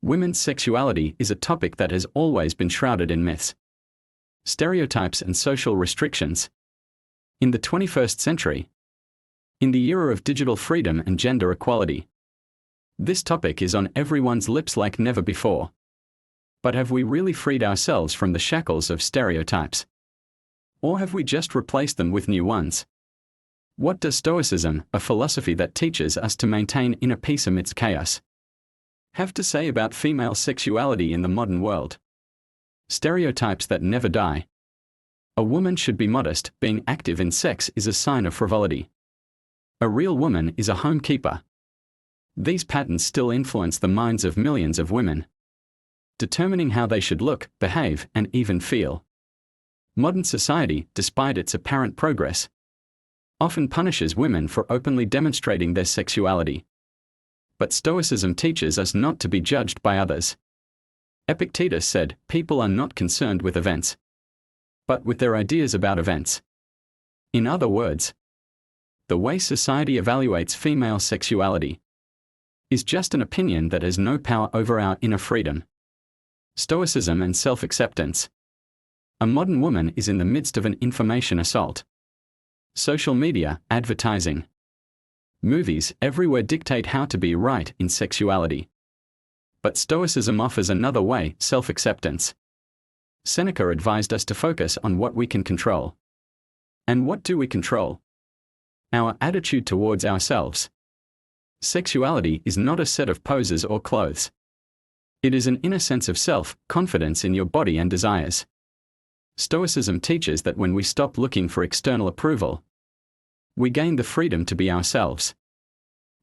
Women's sexuality is a topic that has always been shrouded in myths, stereotypes and social restrictions. In the 21st century, in the era of digital freedom and gender equality, this topic is on everyone's lips like never before. But have we really freed ourselves from the shackles of stereotypes? Or have we just replaced them with new ones? What does Stoicism, a philosophy that teaches us to maintain inner peace amidst chaos, have to say about female sexuality in the modern world? Stereotypes that never die. A woman should be modest. Being active in sex is a sign of frivolity. A real woman is a homekeeper. These patterns still influence the minds of millions of women, determining how they should look, behave, and even feel. Modern society, despite its apparent progress, often punishes women for openly demonstrating their sexuality. But Stoicism teaches us not to be judged by others. Epictetus said, "People are not concerned with events, but with their ideas about events." In other words, the way society evaluates female sexuality is just an opinion that has no power over our inner freedom. Stoicism and self-acceptance. A modern woman is in the midst of an information assault. Social media, advertising, movies everywhere dictate how to be right in sexuality. But Stoicism offers another way, self-acceptance. Seneca advised us to focus on what we can control. And what do we control? Our attitude towards ourselves. Sexuality is not a set of poses or clothes. It is an inner sense of self, confidence in your body and desires. Stoicism teaches that when we stop looking for external approval, we gain the freedom to be ourselves.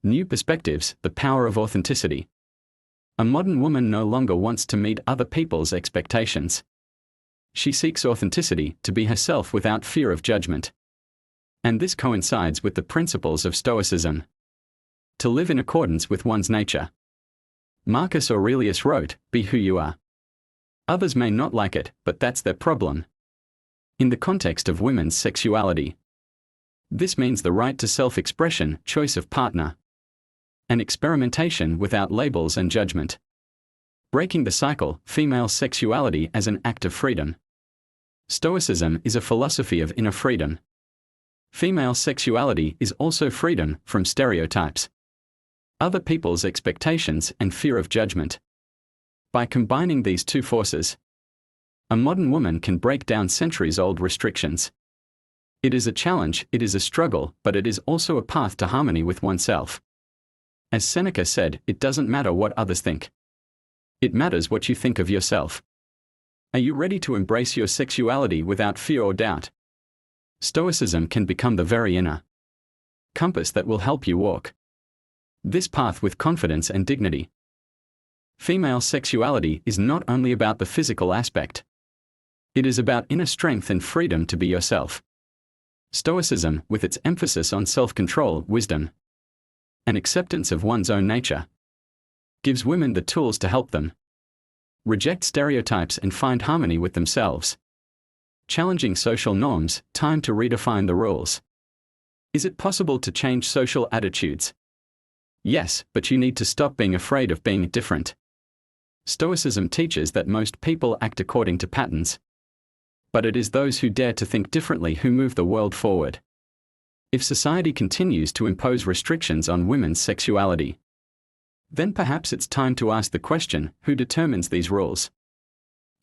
New perspectives, the power of authenticity. A modern woman no longer wants to meet other people's expectations. She seeks authenticity, to be herself without fear of judgment. And this coincides with the principles of Stoicism. To live in accordance with one's nature. Marcus Aurelius wrote, "Be who you are. Others may not like it, but that's their problem." In the context of women's sexuality, this means the right to self-expression, choice of partner, and experimentation without labels and judgment. Breaking the cycle, female sexuality as an act of freedom. Stoicism is a philosophy of inner freedom. Female sexuality is also freedom from stereotypes, other people's expectations, and fear of judgment. By combining these two forces, a modern woman can break down centuries-old restrictions. It is a challenge, it is a struggle, but it is also a path to harmony with oneself. As Seneca said, it doesn't matter what others think. It matters what you think of yourself. Are you ready to embrace your sexuality without fear or doubt? Stoicism can become the very inner compass that will help you walk this path with confidence and dignity. Female sexuality is not only about the physical aspect. It is about inner strength and freedom to be yourself. Stoicism, with its emphasis on self-control, wisdom, and acceptance of one's own nature, gives women the tools to help them reject stereotypes and find harmony with themselves. Challenging social norms, time to redefine the rules. Is it possible to change social attitudes? Yes, but you need to stop being afraid of being different. Stoicism teaches that most people act according to patterns, but it is those who dare to think differently who move the world forward. If society continues to impose restrictions on women's sexuality, then perhaps it's time to ask the question, who determines these rules?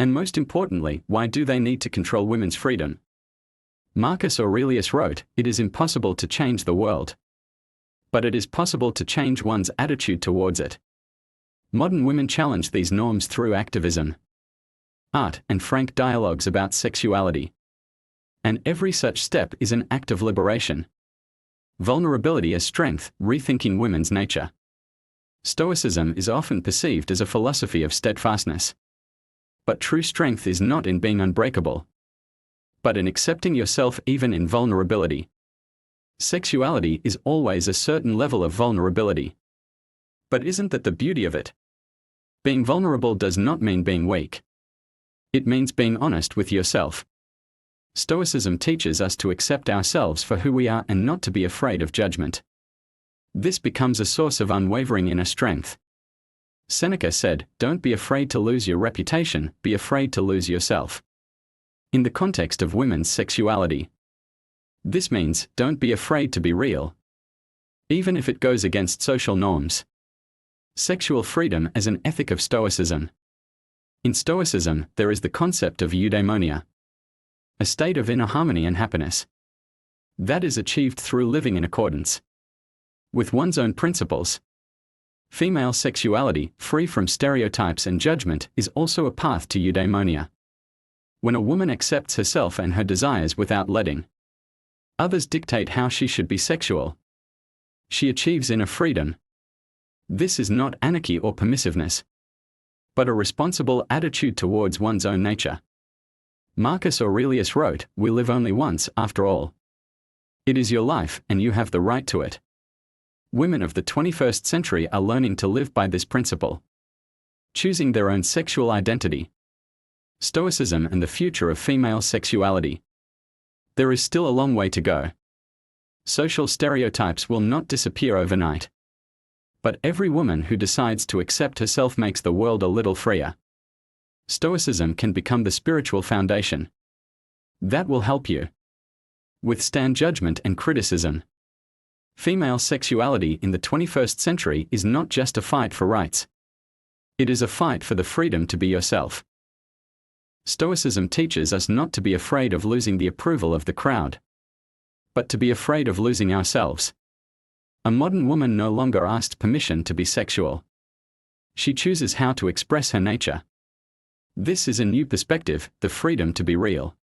And most importantly, why do they need to control women's freedom? Marcus Aurelius wrote, "It is impossible to change the world, but it is possible to change one's attitude towards it." Modern women challenge these norms through activism, art, and frank dialogues about sexuality. And every such step is an act of liberation. Vulnerability as strength, rethinking women's nature. Stoicism is often perceived as a philosophy of steadfastness. But true strength is not in being unbreakable, but in accepting yourself even in vulnerability. Sexuality is always a certain level of vulnerability. But isn't that the beauty of it? Being vulnerable does not mean being weak. It means being honest with yourself. Stoicism teaches us to accept ourselves for who we are and not to be afraid of judgment. This becomes a source of unwavering inner strength. Seneca said, "Don't be afraid to lose your reputation, be afraid to lose yourself." In the context of women's sexuality, this means, don't be afraid to be real, even if it goes against social norms. Sexual freedom as an ethic of Stoicism. In Stoicism, there is the concept of eudaimonia, a state of inner harmony and happiness that is achieved through living in accordance with one's own principles. Female sexuality, free from stereotypes and judgment, is also a path to eudaimonia. When a woman accepts herself and her desires without letting others dictate how she should be sexual, she achieves inner freedom. This is not anarchy or permissiveness, but a responsible attitude towards one's own nature. Marcus Aurelius wrote, "We live only once, after all. It is your life, and you have the right to it." Women of the 21st century are learning to live by this principle, choosing their own sexual identity. Stoicism and the future of female sexuality. There is still a long way to go. Social stereotypes will not disappear overnight. But every woman who decides to accept herself makes the world a little freer. Stoicism can become the spiritual foundation that will help you withstand judgment and criticism. Female sexuality in the 21st century is not just a fight for rights. It is a fight for the freedom to be yourself. Stoicism teaches us not to be afraid of losing the approval of the crowd, but to be afraid of losing ourselves. A modern woman no longer asks permission to be sexual. She chooses how to express her nature. This is a new perspective, the freedom to be real.